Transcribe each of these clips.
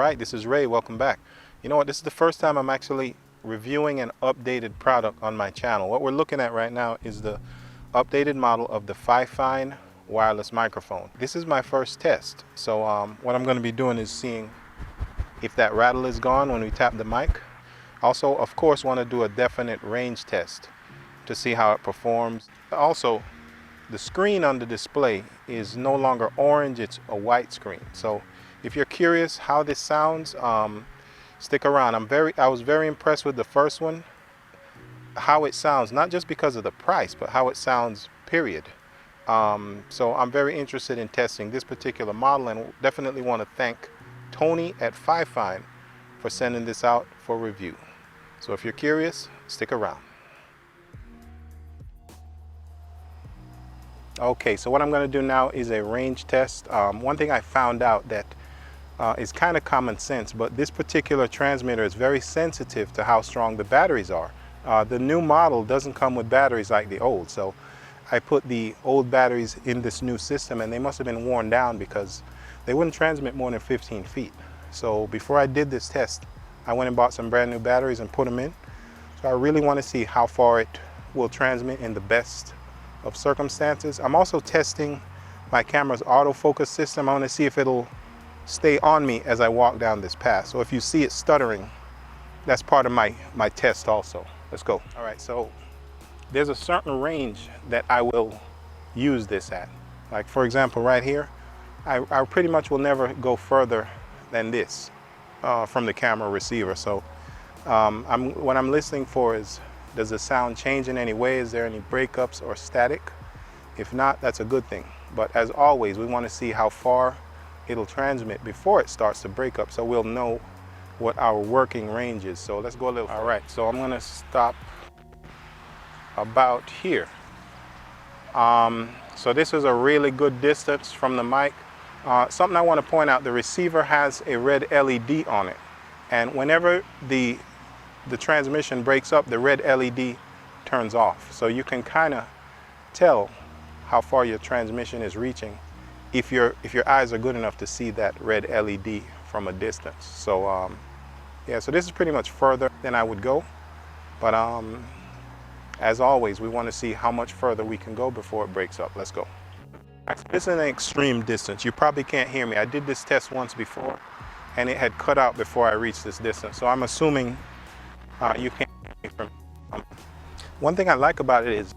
right, this is Ray. Welcome back. You know what? This is the first time I'm actually reviewing an updated product on my channel. What we're looking at right now is the updated model of the Fifine wireless microphone. This is my first test. So what I'm going to be doing is seeing if that rattle is gone when we tap the mic. Also, of course, want to do a definite range test to see how it performs. Also, the screen on the display is no longer orange, it's a white screen. So if you're curious how this sounds, stick around. I was very impressed with the first one, how it sounds, not just because of the price, but how it sounds, period. So I'm very interested in testing this particular model, and definitely want to thank Tony at Fifine for sending this out for review. So if you're curious, stick around. Okay, so what I'm going to do now is a range test. One thing I found out that is kind of common sense, but this particular transmitter is very sensitive to how strong the batteries are. The new model doesn't come with batteries like the old, so I put the old batteries in this new system, and they must have been worn down because they wouldn't transmit more than 15 feet. So before I did this test, I went and bought some brand new batteries and put them in. So I really want to see how far it will transmit in the best of circumstances. I'm also testing my camera's autofocus system. I want to see if it'll stay on me as I walk down this path. So if you see it stuttering, that's part of my test also. Let's go. All right, so there's a certain range that I will use this at. Like for example, right here, I pretty much will never go further than this from the camera receiver. So what I'm listening for is, does the sound change in any way? Is there any breakups or static? If not, that's a good thing. But as always, we want to see how far it'll transmit before it starts to break up, so we'll know what our working range is. So let's go a little further. All right, so I'm going to stop about here. So this is a really good distance from the mic. Something I want to point out, the receiver has a red LED on it, and whenever the transmission breaks up, the red LED turns off. So you can kind of tell how far your transmission is reaching if your eyes are good enough to see that red LED from a distance. So yeah, so this is pretty much further than I would go. But as always, we want to see how much further we can go before it breaks up. Let's go. This is an extreme distance. You probably can't hear me. I did this test once before, and it had cut out before I reached this distance. So I'm assuming you can't hear me from. One thing I like about it is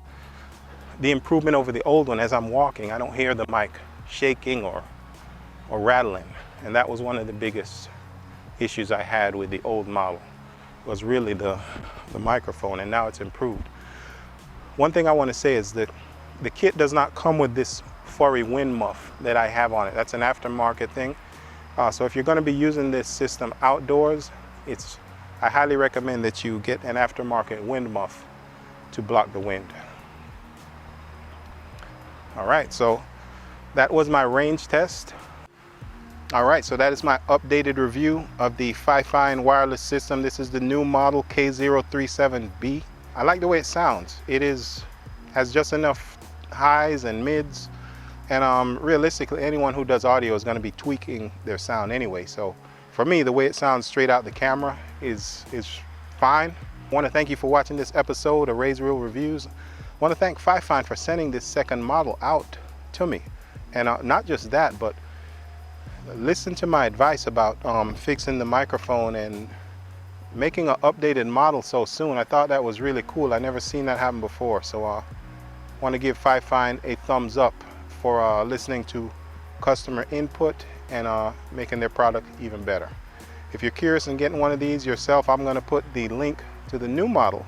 the improvement over the old one. As I'm walking, I don't hear the mic shaking or rattling, and that was one of the biggest issues I had with the old model, was really the microphone, and now it's improved. One thing I want to say is that the kit does not come with this furry wind muff that I have on it. That's an aftermarket thing. So if you're going to be using this system outdoors, I highly recommend that you get an aftermarket wind muff to block the wind. All right, so that was my range test. All right, so that is my updated review of the Fifine wireless system. This is the new model K037B. I like the way it sounds. It has just enough highs and mids, and realistically, anyone who does audio is going to be tweaking their sound anyway. So for me, the way it sounds straight out the camera is fine. I want to thank you for watching this episode of Ray's Real Reviews. I want to thank Fifine for sending this second model out to me. And not just that, but listen to my advice about fixing the microphone and making an updated model so soon. I thought that was really cool. I never seen that happen before. So I want to give Fifine a thumbs up for listening to customer input and making their product even better. If you're curious in getting one of these yourself, I'm going to put the link to the new model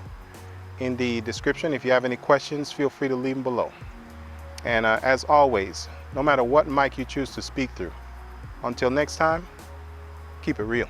in the description. If you have any questions, feel free to leave them below. And as always, no matter what mic you choose to speak through, until next time, keep it real.